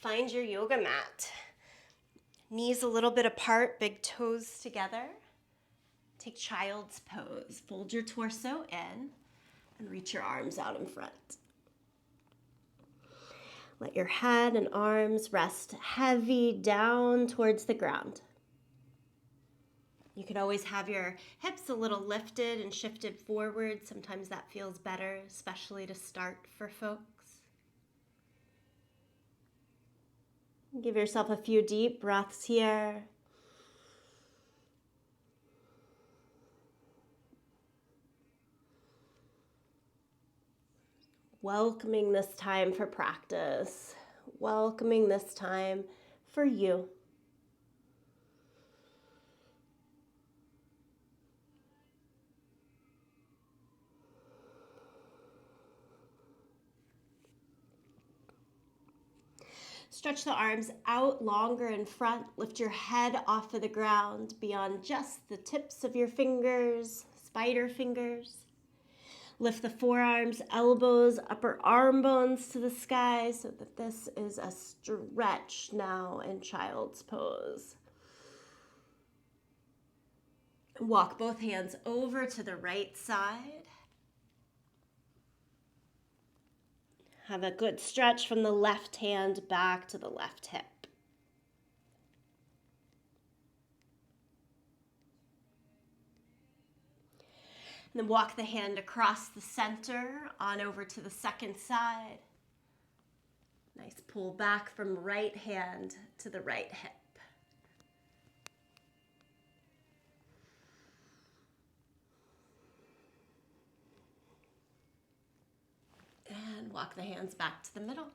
find your yoga mat. Knees a little bit apart, big toes together. Take child's pose. Fold your torso in and reach your arms out in front. Let your head and arms rest heavy down towards the ground. You can always have your hips a little lifted and shifted forward. Sometimes that feels better, especially to start for folks. Give yourself a few deep breaths here. Welcoming this time for practice. Welcoming this time for you. Stretch the arms out longer in front. Lift your head off of the ground beyond just the tips of your fingers, spider fingers. Lift the forearms, elbows, upper arm bones to the sky so that this is a stretch now in child's pose. Walk both hands over to the right side. Have a good stretch from the left hand back to the left hip. And then walk the hand across the center on over to the second side. Nice pull back from right hand to the right hip. And walk the hands back to the middle.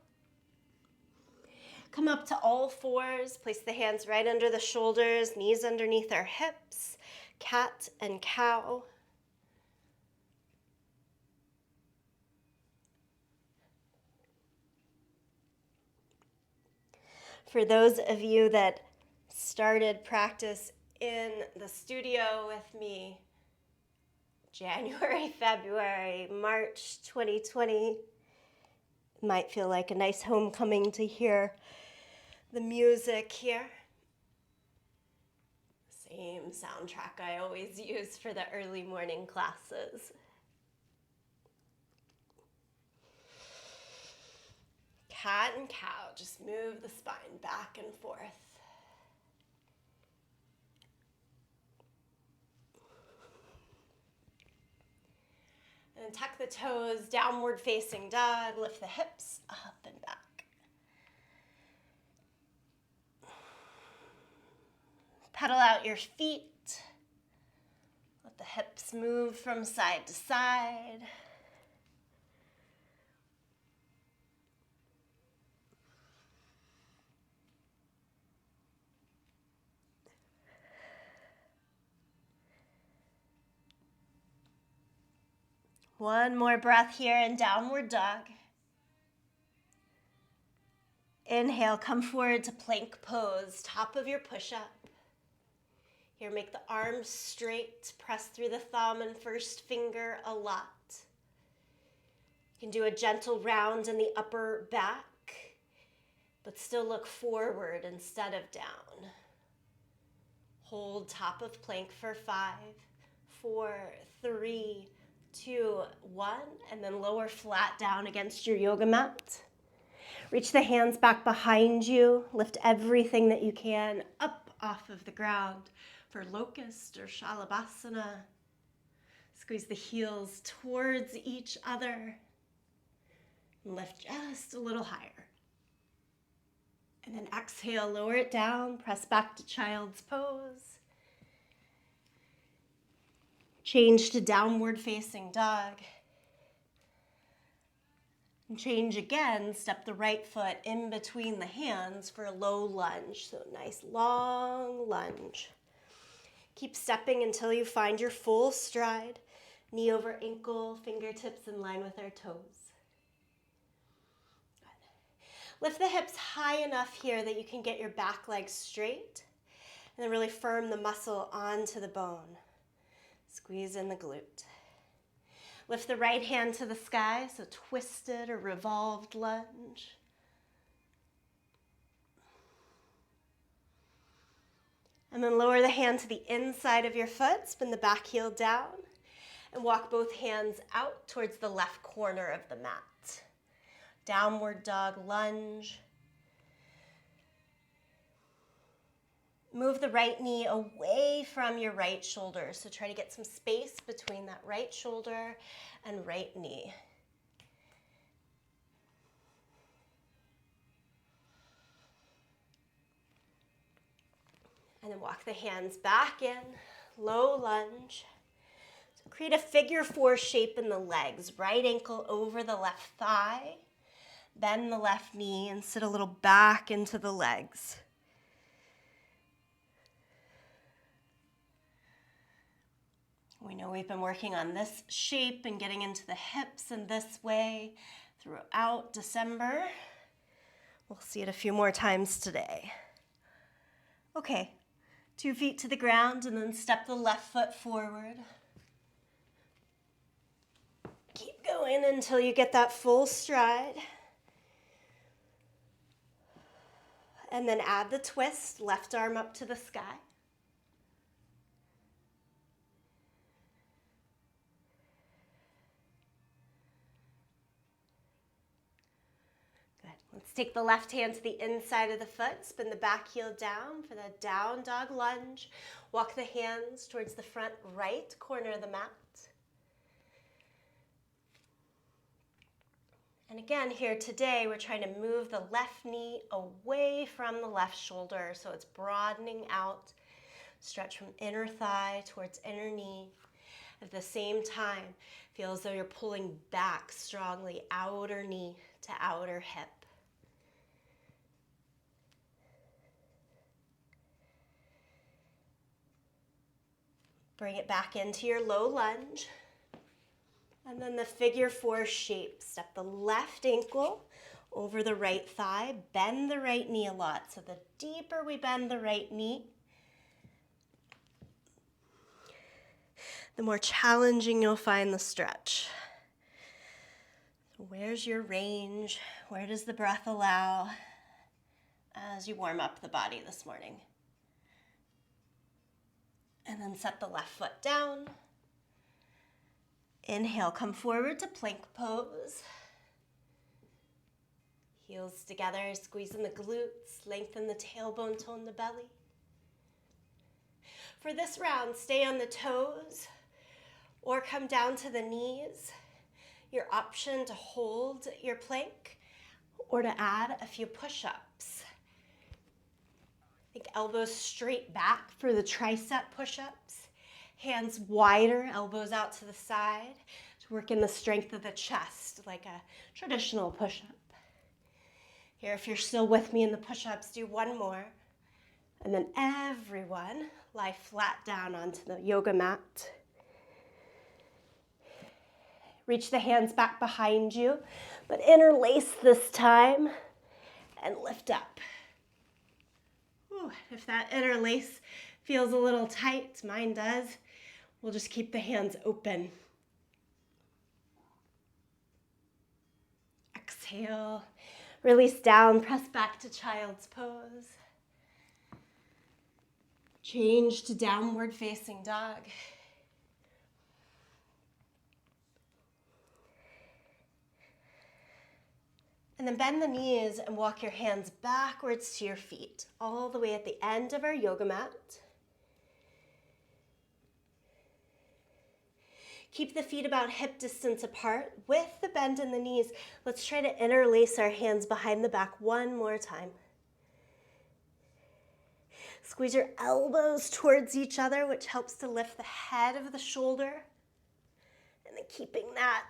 Come up to all fours. Place the hands right under the shoulders, knees underneath our hips. Cat and cow. For those of you that started practice in the studio with me January, February, March 2020, it might feel like a nice homecoming to hear the music here. Same soundtrack I always use for the early morning classes. Cat and cow, just move the spine back and forth. And tuck the toes, downward facing dog, lift the hips up and back. Pedal out your feet. Let the hips move from side to side. One more breath here in downward dog. Inhale, come forward to plank pose, top of your push-up. Here, make the arms straight, press through the thumb and first finger a lot. You can do a gentle round in the upper back, but still look forward instead of down. Hold top of plank for 5, 4, 3, 2, 1, and then lower flat down against your yoga mat. Reach the hands back behind you. Lift everything that you can up off of the ground for locust or shalabhasana. Squeeze the heels towards each other. And lift just a little higher. And then exhale, lower it down, press back to child's pose. Change to downward facing dog. And change again, step the right foot in between the hands for a low lunge. So nice long lunge. Keep stepping until you find your full stride. Knee over ankle, fingertips in line with our toes. Good. Lift the hips high enough here that you can get your back leg straight. And then really firm the muscle onto the bone. Squeeze in the glute. Lift the right hand to the sky, so twisted or revolved lunge. And then lower the hand to the inside of your foot, spin the back heel down, and walk both hands out towards the left corner of the mat. Downward dog lunge. Move the right knee away from your right shoulder. So try to get some space between that right shoulder and right knee. And then walk the hands back in, low lunge. So create a figure 4 shape in the legs. Right ankle over the left thigh. Bend the left knee and sit a little back into the legs. We know we've been working on this shape and getting into the hips in this way throughout December. We'll see it a few more times today. Okay, 2 feet to the ground and then step the left foot forward. Keep going until you get that full stride. And then add the twist, left arm up to the sky. Let's take the left hand to the inside of the foot, spin the back heel down for the down dog lunge. Walk the hands towards the front right corner of the mat. And again, here today, we're trying to move the left knee away from the left shoulder so it's broadening out. Stretch from inner thigh towards inner knee. At the same time, feel as though you're pulling back strongly, outer knee to outer hip. Bring it back into your low lunge. And then the figure 4 shape. Step the left ankle over the right thigh. Bend the right knee a lot. So the deeper we bend the right knee, the more challenging you'll find the stretch. So where's your range? Where does the breath allow as you warm up the body this morning? And then set the left foot down. Inhale, come forward to plank pose. Heels together, squeezing the glutes, lengthen the tailbone, tone the belly. For this round, stay on the toes or come down to the knees. Your option to hold your plank or to add a few push-ups. Think elbows straight back for the tricep push-ups. Hands wider, elbows out to the side to work in the strength of the chest like a traditional push-up. Here, if you're still with me in the push-ups, do one more. And then everyone lie flat down onto the yoga mat. Reach the hands back behind you, but interlace this time and lift up. Ooh, if that interlace feels a little tight, mine does, we'll just keep the hands open. Exhale, release down, press back to child's pose. Change to downward facing dog. And then bend the knees and walk your hands backwards to your feet, all the way at the end of our yoga mat. Keep the feet about hip distance apart. With the bend in the knees, let's try to interlace our hands behind the back one more time. Squeeze your elbows towards each other, which helps to lift the head of the shoulder. And then keeping that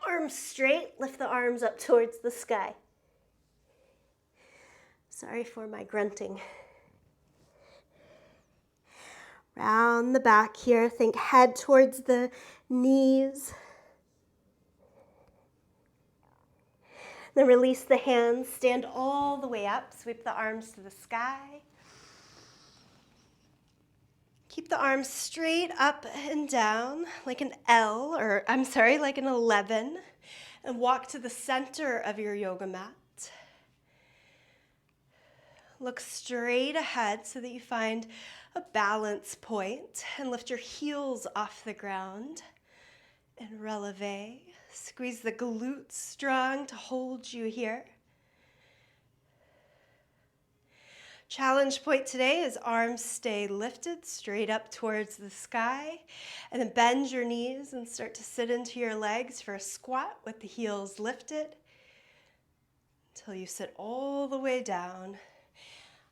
arms straight, lift the arms up towards the sky. Sorry for my grunting. Round the back here, think head towards the knees. Then release the hands, stand all the way up, sweep the arms to the sky. Keep the arms straight up and down like an L, like an 11, and walk to the center of your yoga mat. Look straight ahead so that you find a balance point and lift your heels off the ground. And releve. Squeeze the glutes strong to hold you here. Challenge point today is arms stay lifted straight up towards the sky, and then bend your knees and start to sit into your legs for a squat with the heels lifted until you sit all the way down.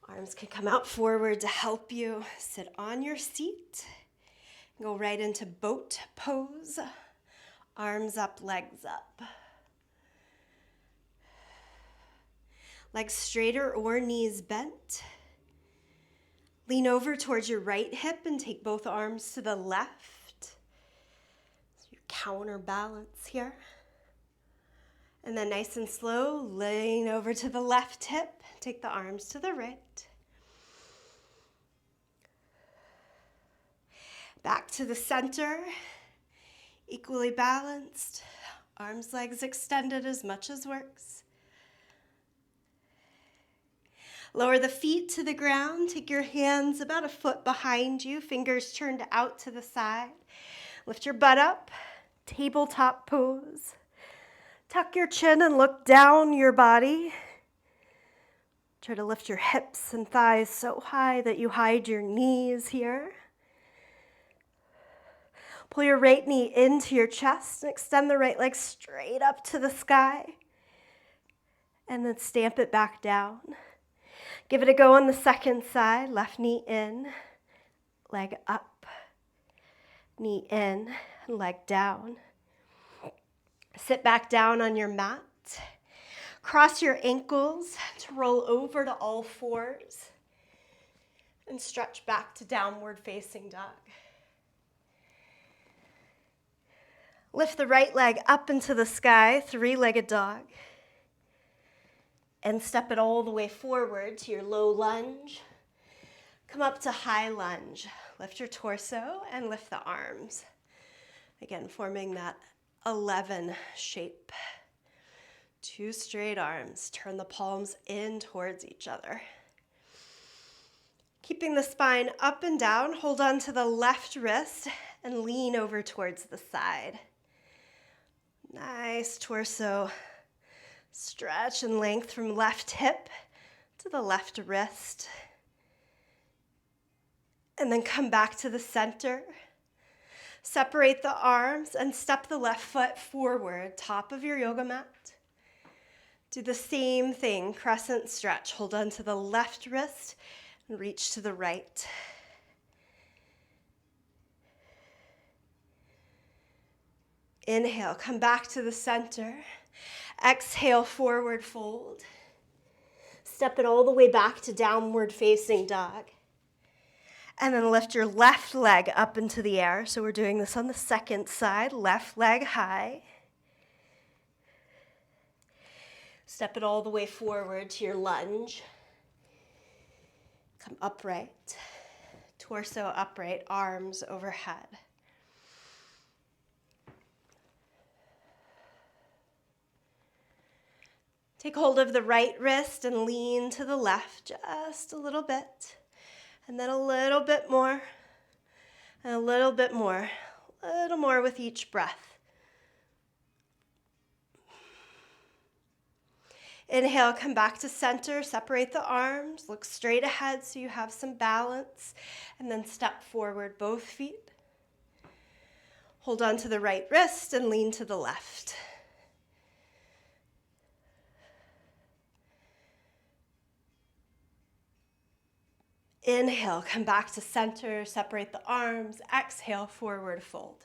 Arms can come out forward to help you sit on your seat. Go right into boat pose. Arms up, legs up. Legs straighter or knees bent. Lean over towards your right hip and take both arms to the left. So your counterbalance here. And then nice and slow, lean over to the left hip. Take the arms to the right. Back to the center. Equally balanced. Arms, legs extended as much as works. Lower the feet to the ground. Take your hands about a foot behind you. Fingers turned out to the side. Lift your butt up. Tabletop pose. Tuck your chin and look down your body. Try to lift your hips and thighs so high that you hide your knees here. Pull your right knee into your chest and extend the right leg straight up to the sky. And then stamp it back down. Give it a go on the second side. Left knee in, leg up, knee in, and leg down. Sit back down on your mat. Cross your ankles to roll over to all fours. And stretch back to downward facing dog. Lift the right leg up into the sky, three-legged dog. And step it all the way forward to your low lunge. Come up to high lunge. Lift your torso and lift the arms. Again, forming that 11 shape. Two straight arms. Turn the palms in towards each other. Keeping the spine up and down, hold on to the left wrist and lean over towards the side. Nice torso stretch and length from left hip to the left wrist. And then come back to the center. Separate the arms and step the left foot forward, top of your yoga mat. Do the same thing, crescent stretch. Hold on to the left wrist and reach to the right. Inhale, come back to the center. Exhale, forward fold. Step it all the way back to downward facing dog. And then lift your left leg up into the air. So we're doing this on the second side, left leg high. Step it all the way forward to your lunge. Come upright, torso upright, arms overhead. Take hold of the right wrist and lean to the left just a little bit. And then a little bit more, and a little bit more. A little more with each breath. Inhale, come back to center, separate the arms, look straight ahead so you have some balance, and then step forward both feet. Hold on to the right wrist and lean to the left. Inhale, come back to center, separate the arms, exhale, forward fold.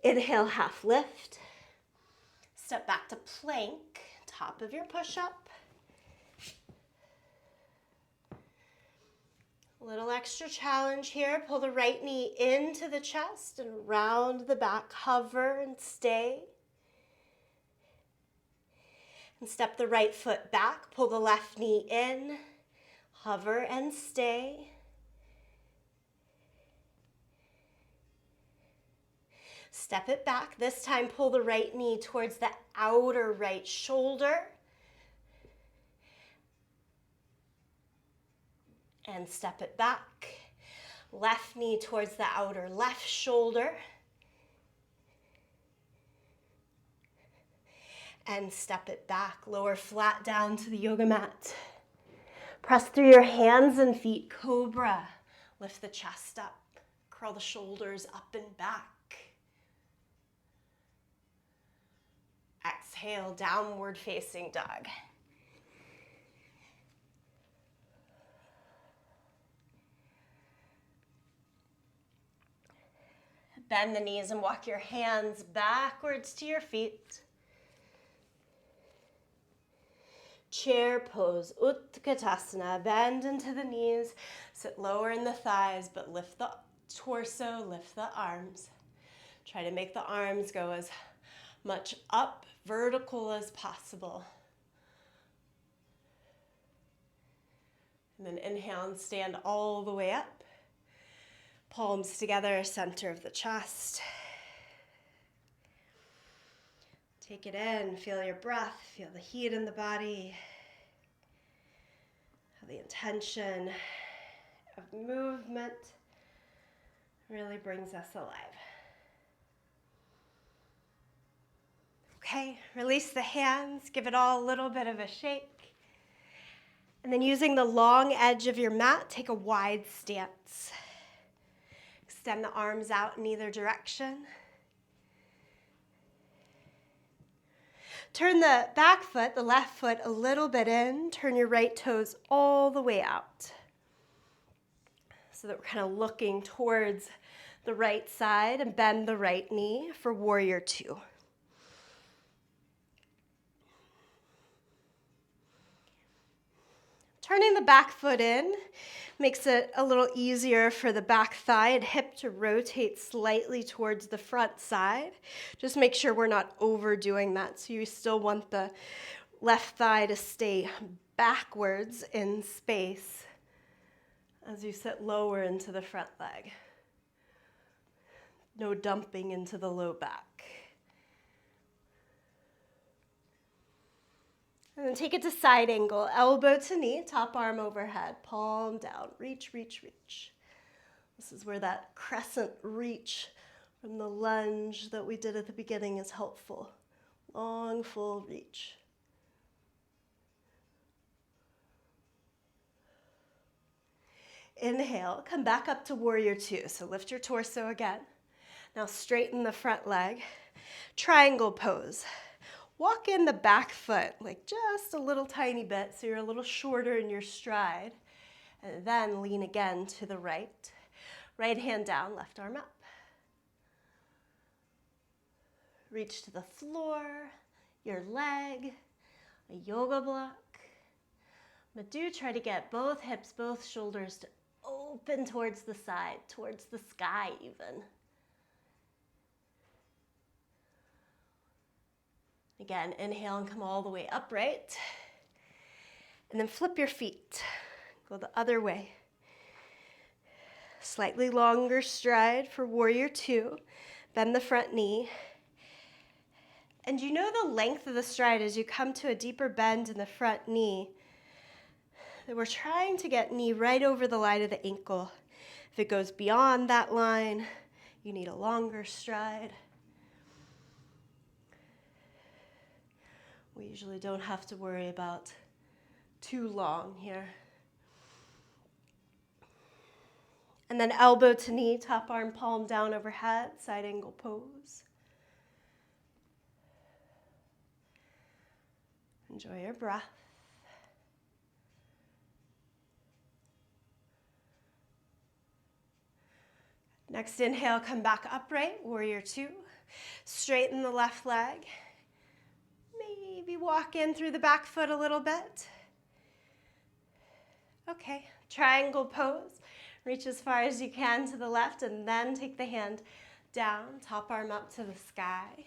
Inhale, half lift. Step back to plank, top of your push-up. A little extra challenge here. Pull the right knee into the chest and round the back, hover and stay. And step the right foot back, pull the left knee in. Hover and stay. Step it back. This time pull the right knee towards the outer right shoulder. And step it back. Left knee towards the outer left shoulder. And step it back. Lower flat down to the yoga mat. Press through your hands and feet, cobra. Lift the chest up. Curl the shoulders up and back. Exhale, downward facing dog. Bend the knees and walk your hands backwards to your feet. Chair pose, Utkatasana. Bend into the knees, sit lower in the thighs, but lift the torso, lift the arms. Try to make the arms go as much up, vertical as possible. And then inhale and stand all the way up. Palms together, center of the chest. Take it in, feel your breath, feel the heat in the body. How the intention of movement really brings us alive. Okay, release the hands, give it all a little bit of a shake. And then using the long edge of your mat, take a wide stance. Extend the arms out in either direction. Turn the back foot, the left foot, a little bit in. Turn your right toes all the way out. So that we're kind of looking towards the right side, and bend the right knee for warrior two. Turning the back foot in makes it a little easier for the back thigh and hip to rotate slightly towards the front side. Just make sure we're not overdoing that. So you still want the left thigh to stay backwards in space as you sit lower into the front leg. No dumping into the low back. And then take it to side angle, elbow to knee, top arm overhead, palm down, reach, reach, reach. This is where that crescent reach from the lunge that we did at the beginning is helpful. Long, full reach. Inhale, come back up to warrior two. So lift your torso again. Now straighten the front leg. Triangle pose. Walk in the back foot, like just a little tiny bit, so you're a little shorter in your stride. And then lean again to the right. Right hand down, left arm up. Reach to the floor, your leg, a yoga block. But do try to get both hips, both shoulders to open towards the side, towards the sky even. Again, inhale and come all the way upright. And then flip your feet. Go the other way. Slightly longer stride for warrior two. Bend the front knee. And you know the length of the stride as you come to a deeper bend in the front knee. That we're trying to get knee right over the line of the ankle. If it goes beyond that line, you need a longer stride. We usually don't have to worry about too long here. And then elbow to knee, top arm, palm down overhead, side angle pose. Enjoy your breath. Next inhale, come back upright, warrior two. Straighten the left leg. Maybe walk in through the back foot a little bit. Okay, triangle pose. Reach as far as you can to the left and then take the hand down, top arm up to the sky.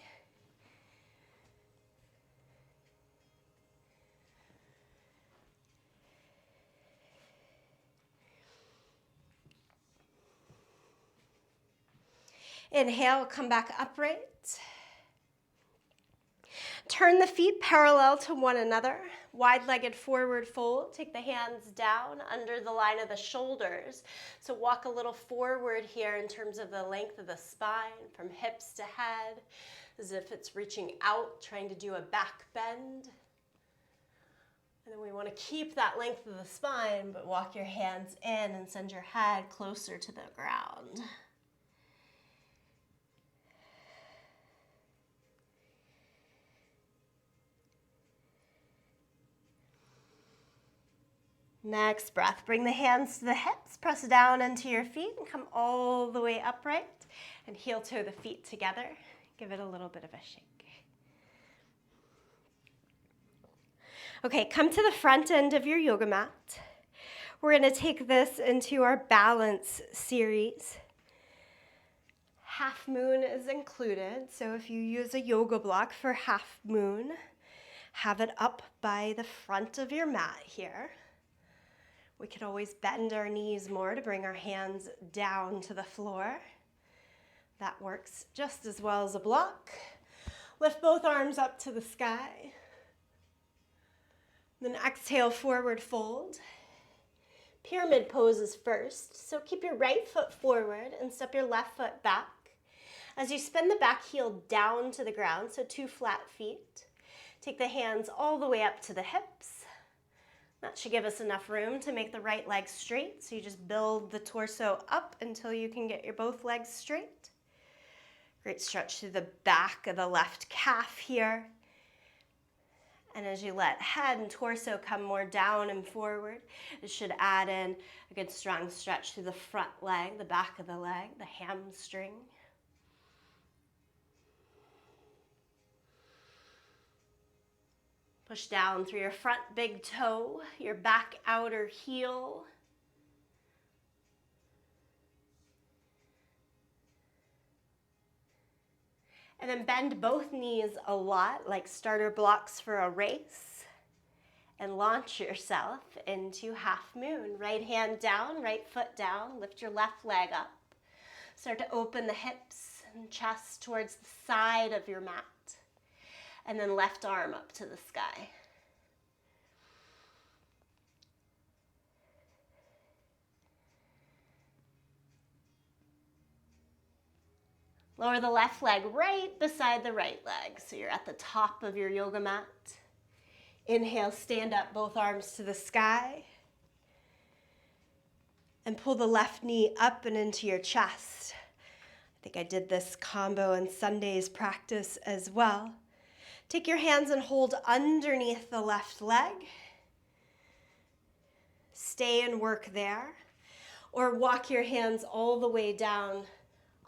Inhale, come back upright. Turn the feet parallel to one another. Wide-legged forward fold. Take the hands down under the line of the shoulders. So walk a little forward here in terms of the length of the spine, from hips to head, as if it's reaching out, trying to do a back bend. And then we want to keep that length of the spine, but walk your hands in and send your head closer to the ground. Next breath, bring the hands to the hips, press down into your feet and come all the way upright and heel toe the feet together. Give it a little bit of a shake. Okay, come to the front end of your yoga mat. We're going to take this into our balance series. Half moon is included, so if you use a yoga block for half moon, have it up by the front of your mat here. We could always bend our knees more to bring our hands down to the floor. That works just as well as a block. Lift both arms up to the sky. Then exhale, forward fold. Pyramid pose is first, so keep your right foot forward and step your left foot back. As you spin the back heel down to the ground, so 2 flat feet, take the hands all the way up to the hips. That should give us enough room to make the right leg straight, so you just build the torso up until you can get your both legs straight. Great stretch through the back of the left calf here. And as you let head and torso come more down and forward, it should add in a good strong stretch through the front leg, the back of the leg, the hamstring. Push down through your front big toe, your back outer heel. And then bend both knees a lot, like starter blocks for a race. And launch yourself into half moon. Right hand down, right foot down. Lift your left leg up. Start to open the hips and chest towards the side of your mat. And then left arm up to the sky. Lower the left leg right beside the right leg, so you're at the top of your yoga mat. Inhale, stand up, both arms to the sky. And pull the left knee up and into your chest. I think I did this combo in Sunday's practice as well. Take your hands and hold underneath the left leg. Stay and work there. Or walk your hands all the way down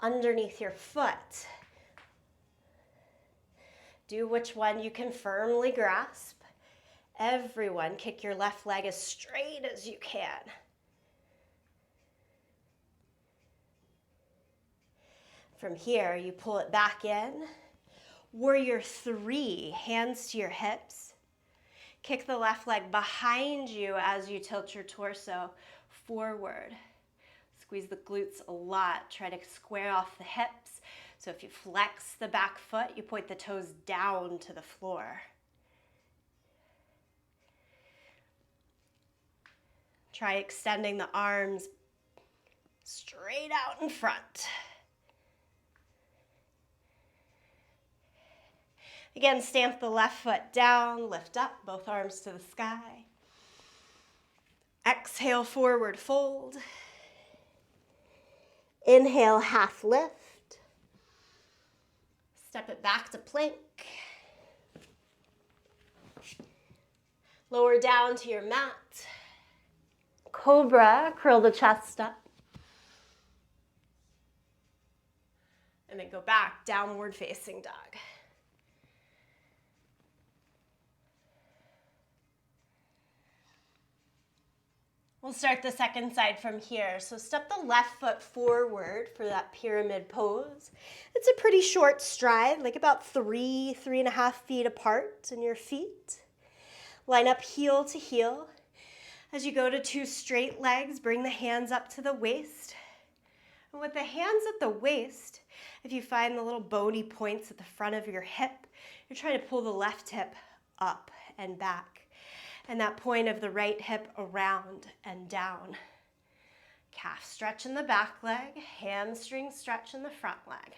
underneath your foot. Do which one you can firmly grasp. Everyone, kick your left leg as straight as you can. From here, you pull it back in. Warrior 3, hands to your hips. Kick the left leg behind you as you tilt your torso forward. Squeeze the glutes a lot. Try to square off the hips. So if you flex the back foot, you point the toes down to the floor. Try extending the arms straight out in front. Again, stamp the left foot down, lift up, both arms to the sky. Exhale, forward fold. Inhale, half lift. Step it back to plank. Lower down to your mat. Cobra, curl the chest up. And then go back, downward facing dog. We'll start the second side from here. So step the left foot forward for that pyramid pose. It's a pretty short stride, like about 3.5 feet apart in your feet. Line up heel to heel. As you go to 2 straight legs, bring the hands up to the waist. And with the hands at the waist, if you find the little bony points at the front of your hip, you're trying to pull the left hip up and back. And that point of the right hip around and down. Calf stretch in the back leg, hamstring stretch in the front leg.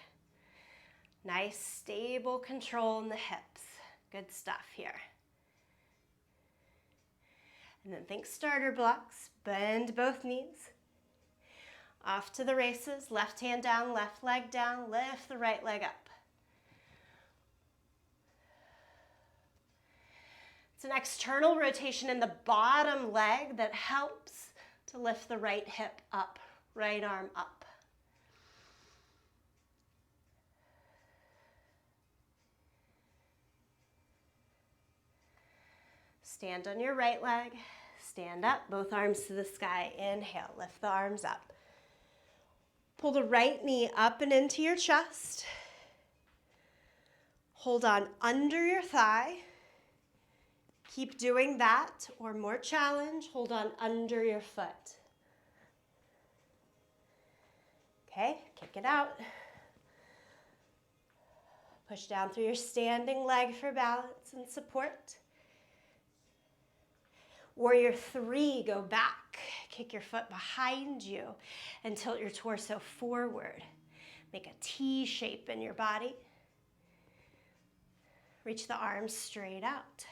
Nice, stable control in the hips. Good stuff here. And then think starter blocks. Bend both knees. Off to the races. Left hand down, left leg down. Lift the right leg up. It's an external rotation in the bottom leg that helps to lift the right hip up, right arm up. Stand on your right leg, stand up, both arms to the sky. Inhale, lift the arms up. Pull the right knee up and into your chest. Hold on under your thigh. Keep doing that, or more challenge, hold on under your foot. Okay, kick it out. Push down through your standing leg for balance and support. Warrior 3, go back. Kick your foot behind you and tilt your torso forward. Make a T shape in your body. Reach the arms straight out.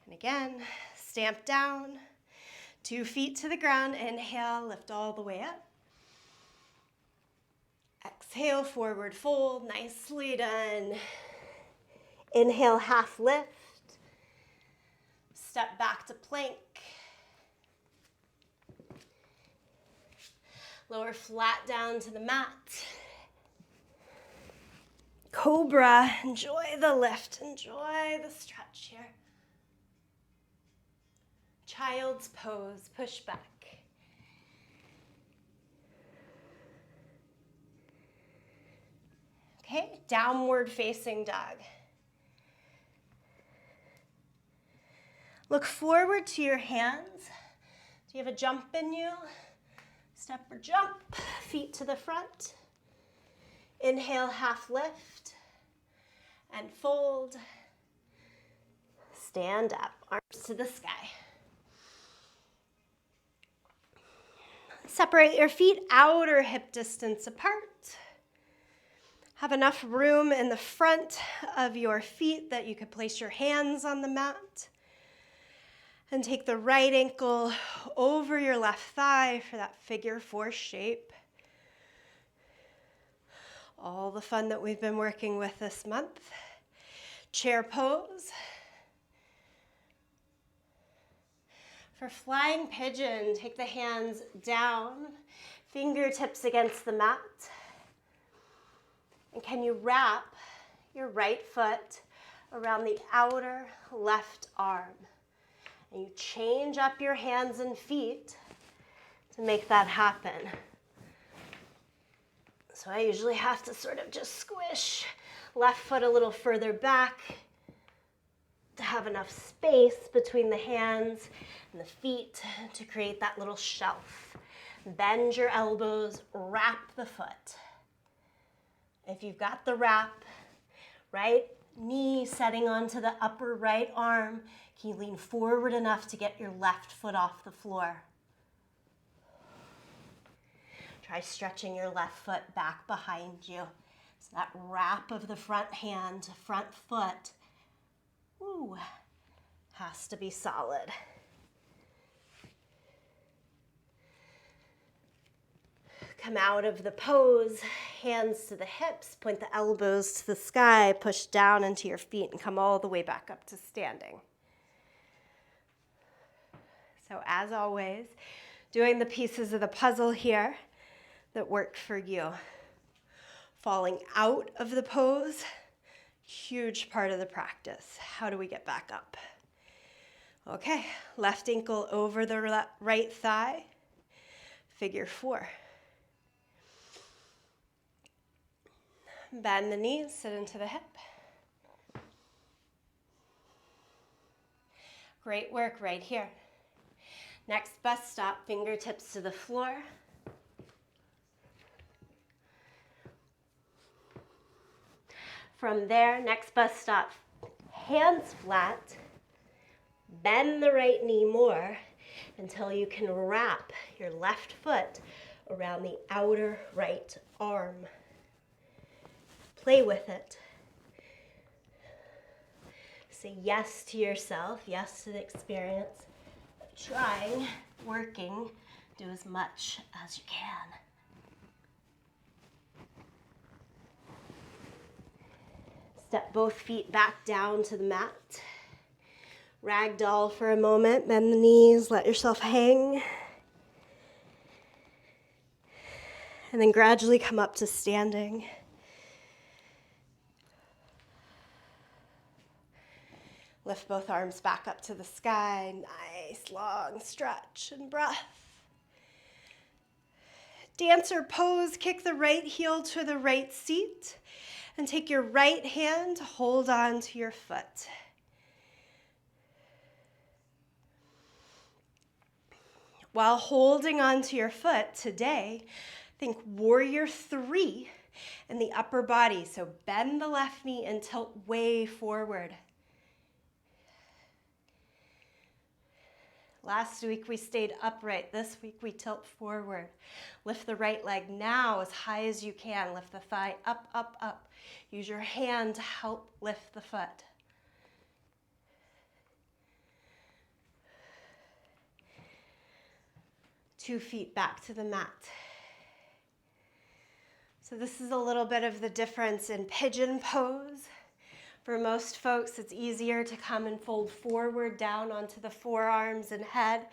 And again, stamp down. 2 feet to the ground. Inhale, lift all the way up. Exhale, forward fold. Nicely done. Inhale, half lift. Step back to plank. Lower flat down to the mat. Cobra. Enjoy the lift. Enjoy the stretch here. Child's pose, push back. Okay, downward facing dog. Look forward to your hands. Do you have a jump in you? Step or jump, feet to the front. Inhale, half lift and fold. Stand up, arms to the sky. Separate your feet outer hip distance apart. Have enough room in the front of your feet that you could place your hands on the mat. And take the right ankle over your left thigh for that figure 4 shape. All the fun that we've been working with this month. Chair pose. For flying pigeon, take the hands down, fingertips against the mat. And can you wrap your right foot around the outer left arm? And you change up your hands and feet to make that happen. So I usually have to sort of just squish left foot a little further back to have enough space between the hands and the feet to create that little shelf. Bend your elbows, wrap the foot. If you've got the wrap, right knee setting onto the upper right arm, can you lean forward enough to get your left foot off the floor? Try stretching your left foot back behind you. So that wrap of the front hand to front foot, ooh, has to be solid. Come out of the pose, hands to the hips, point the elbows to the sky, push down into your feet and come all the way back up to standing. So as always, doing the pieces of the puzzle here that work for you. Falling out of the pose, huge part of the practice. How do we get back up? Okay, left ankle over the right thigh, figure 4. Bend the knees, sit into the hip. Great work right here. Next bus stop, fingertips to the floor. From there, next bus stop, hands flat. Bend the right knee more until you can wrap your left foot around the outer right arm. Play with it. Say yes to yourself, yes to the experience of trying, working, do as much as you can. Step both feet back down to the mat. Ragdoll for a moment, bend the knees, let yourself hang. And then gradually come up to standing. Lift both arms back up to the sky. Nice long stretch and breath. Dancer pose, kick the right heel to the right seat and take your right hand to hold on to your foot. While holding onto your foot today, think warrior 3 in the upper body. So bend the left knee and tilt way forward. Last week we stayed upright. This week we tilt forward. Lift the right leg now as high as you can. Lift the thigh up, up, up. Use your hand to help lift the foot. Two feet back to the mat. So this is a little bit of the difference in pigeon pose. For most folks, it's easier to come and fold forward down onto the forearms and head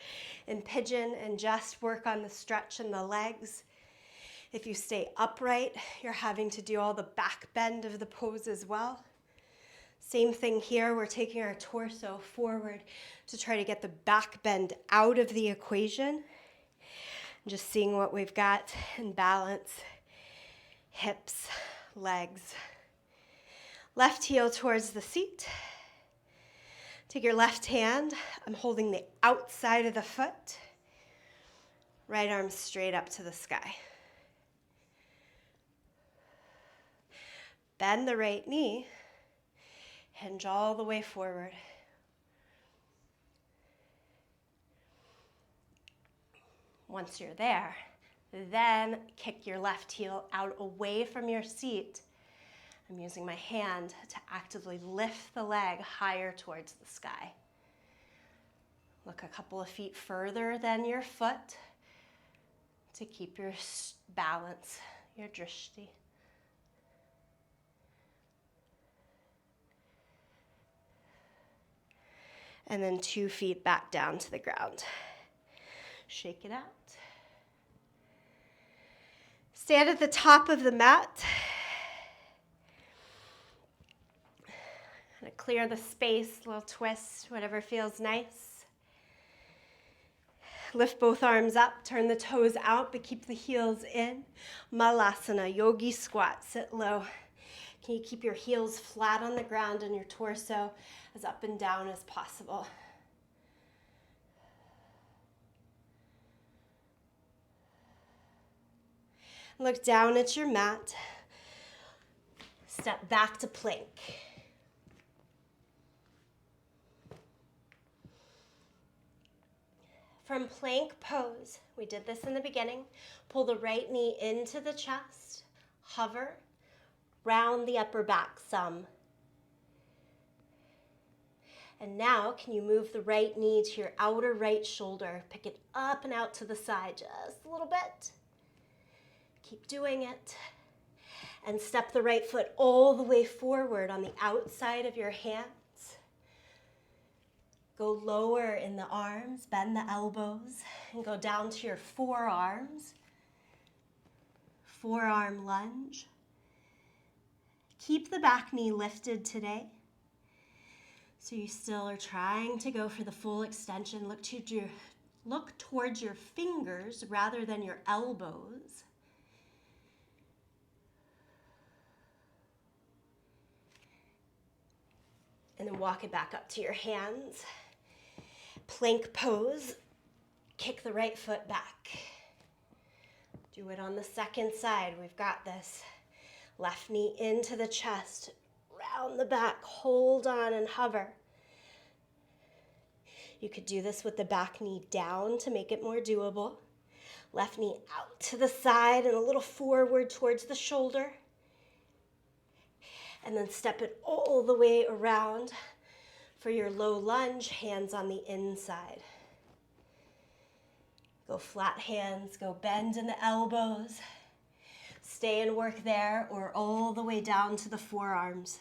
in pigeon and just work on the stretch in the legs. If you stay upright, you're having to do all the back bend of the pose as well. Same thing here, we're taking our torso forward to try to get the back bend out of the equation. Just seeing what we've got in balance, hips, legs. Left heel towards the seat. Take your left hand, I'm holding the outside of the foot. Right arm straight up to the sky. Bend the right knee, hinge all the way forward. Once you're there, then kick your left heel out away from your seat. I'm using my hand to actively lift the leg higher towards the sky. Look a couple of feet further than your foot to keep your balance, your drishti. And then 2 feet back down to the ground. Shake it out. Stand at the top of the mat. Kind of clear the space, a little twist, whatever feels nice. Lift both arms up, turn the toes out, but keep the heels in. Malasana, yogi squat, sit low. Can you keep your heels flat on the ground and your torso as up and down as possible? Look down at your mat. Step back to plank. From plank pose, we did this in the beginning. Pull the right knee into the chest. Hover. Round the upper back some. And now, can you move the right knee to your outer right shoulder? Pick it up and out to the side just a little bit. Keep doing it. And step the right foot all the way forward on the outside of your hands. Go lower in the arms, bend the elbows, and go down to your forearms. Forearm lunge. Keep the back knee lifted today. So you still are trying to go for the full extension. Look towards your fingers rather than your elbows. And then walk it back up to your hands. Plank pose. Kick the right foot back. Do it on the second side. We've got this. Left knee into the chest. down the back. Hold on and hover. You could do this with the back knee down to make it more doable. Left knee out to the side and a little forward towards the shoulder. And then step it all the way around for your low lunge, hands on the inside. Go flat hands, go bend in the elbows. Stay and work there or all the way down to the forearms.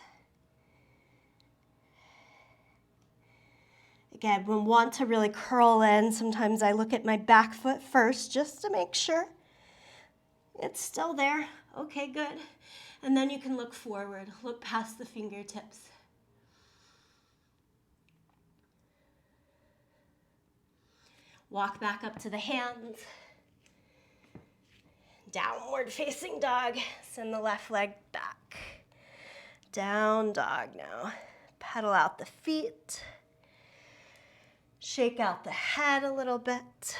Again, when we want to really curl in, sometimes I look at my back foot first just to make sure it's still there. Okay, good. And then you can look forward, look past the fingertips. Walk back up to the hands. Downward facing dog. Send the left leg back. Down dog now. Pedal out the feet. Shake out the head a little bit.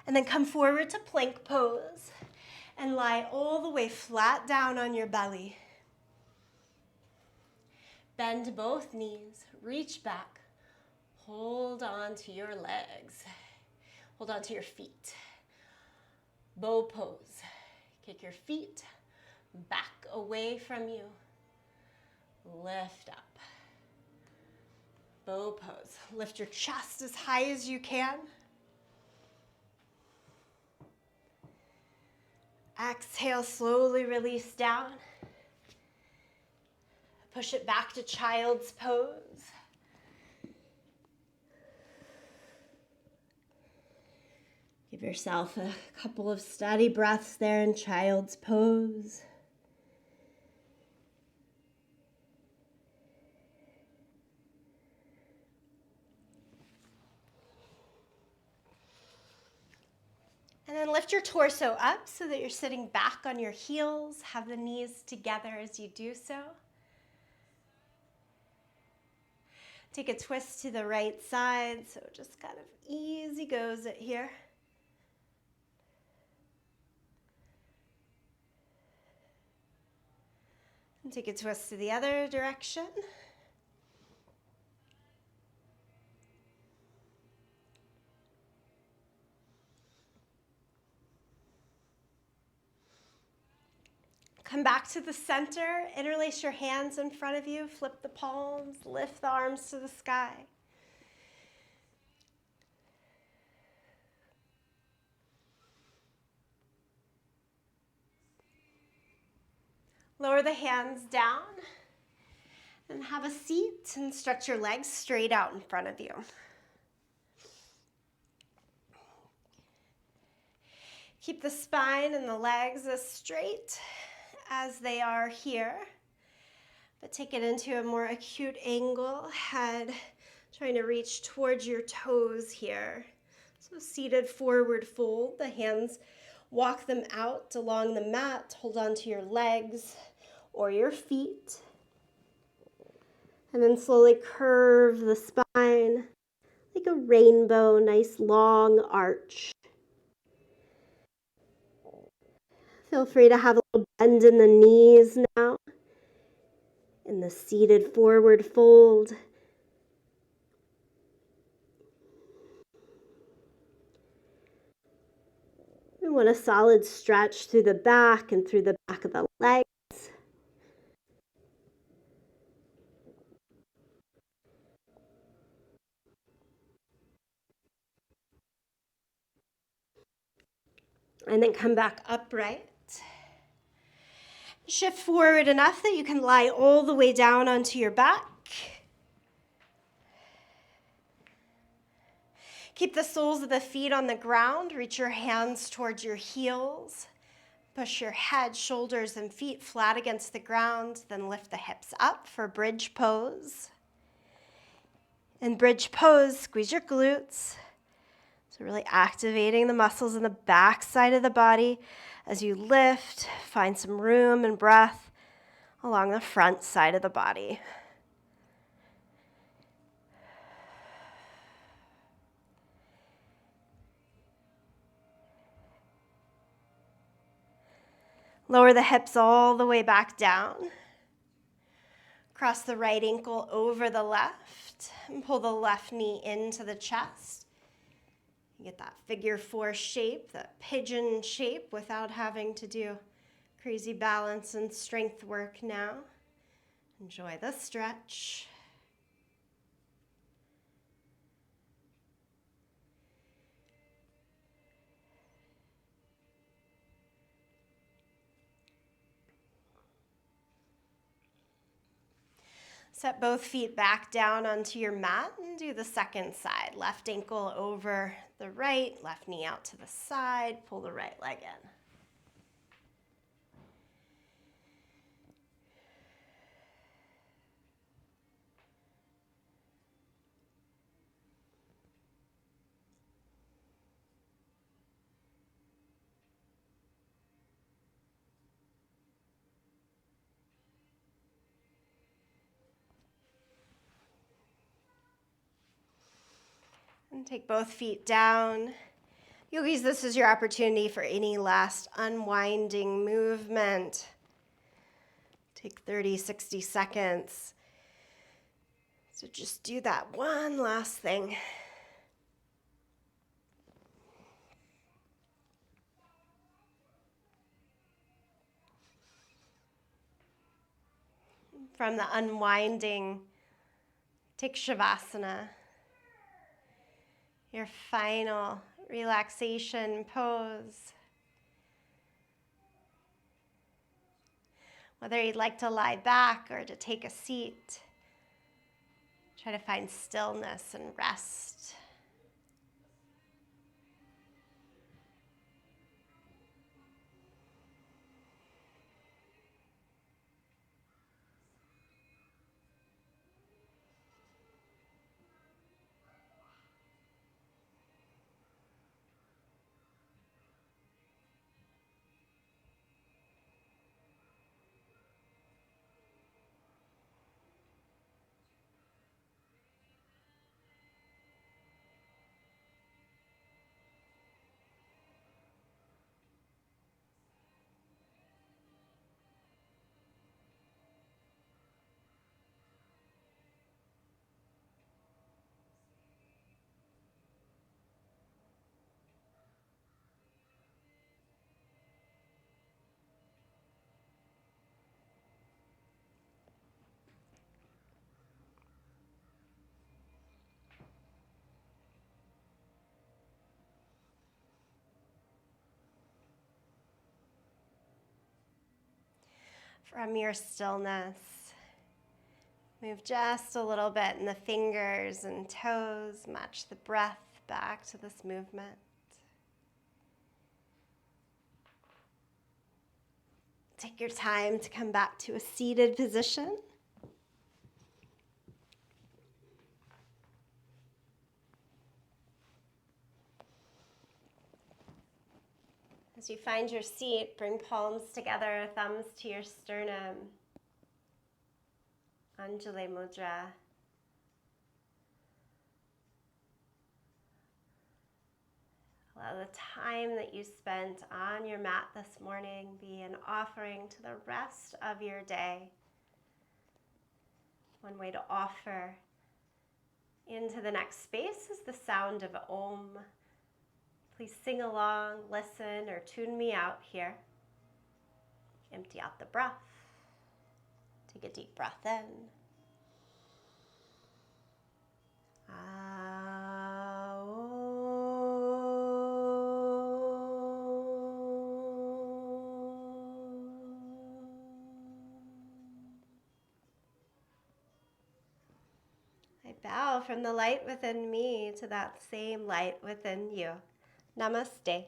And then come forward to plank pose and lie all the way flat down on your belly. Bend both knees, reach back, hold on to your legs, hold on to your feet. Bow pose, kick your feet back away from you, lift up. Bow pose, lift your chest as high as you can. Exhale, slowly release down. Push it back to child's pose. Give yourself a couple of steady breaths there in child's pose. And then lift your torso up so that you're sitting back on your heels. Have the knees together as you do so. Take a twist to the right side, so just kind of easy goes it here. And take a twist to the other direction. Come back to the center, interlace your hands in front of you, flip the palms, lift the arms to the sky. Lower the hands down and have a seat and stretch your legs straight out in front of you. Keep the spine and the legs as straight as they are here, but take it into a more acute angle, head trying to reach towards your toes here. So seated forward fold, the hands walk them out along the mat, hold on to your legs or your feet, and then slowly curve the spine like a rainbow, nice long arch. Feel free to have a little bend in the knees now in the seated forward fold. We want a solid stretch through the back and through the back of the legs. And then come back upright. Shift forward enough that you can lie all the way down onto your back. Keep the soles of the feet on the ground. Reach your hands towards your heels. Push your head, shoulders, and feet flat against the ground. Then lift the hips up for bridge pose. In bridge pose, squeeze your glutes. So really activating the muscles in the back side of the body. As you lift, find some room and breath along the front side of the body. Lower the hips all the way back down. Cross the right ankle over the left and pull the left knee into the chest. You get that figure 4 shape, that pigeon shape without having to do crazy balance and strength work now. Enjoy the stretch. Set both feet back down onto your mat and do the second side. Left ankle over the right, left knee out to the side, pull the right leg in. And take both feet down. Yogis, this is your opportunity for any last unwinding movement. Take 30, 60 seconds. So just do that one last thing. From the unwinding, take Shavasana. Your final relaxation pose. Whether you'd like to lie back or to take a seat, try to find stillness and rest. From your stillness, move just a little bit in the fingers and toes. Match the breath back to this movement. Take your time to come back to a seated position. As you find your seat, bring palms together, thumbs to your sternum. Anjali Mudra. Allow the time that you spent on your mat this morning be an offering to the rest of your day. One way to offer into the next space is the sound of Om. Please sing along, listen, or tune me out here. Empty out the breath. Take a deep breath in. I bow from the light within me to that same light within you. Namaste.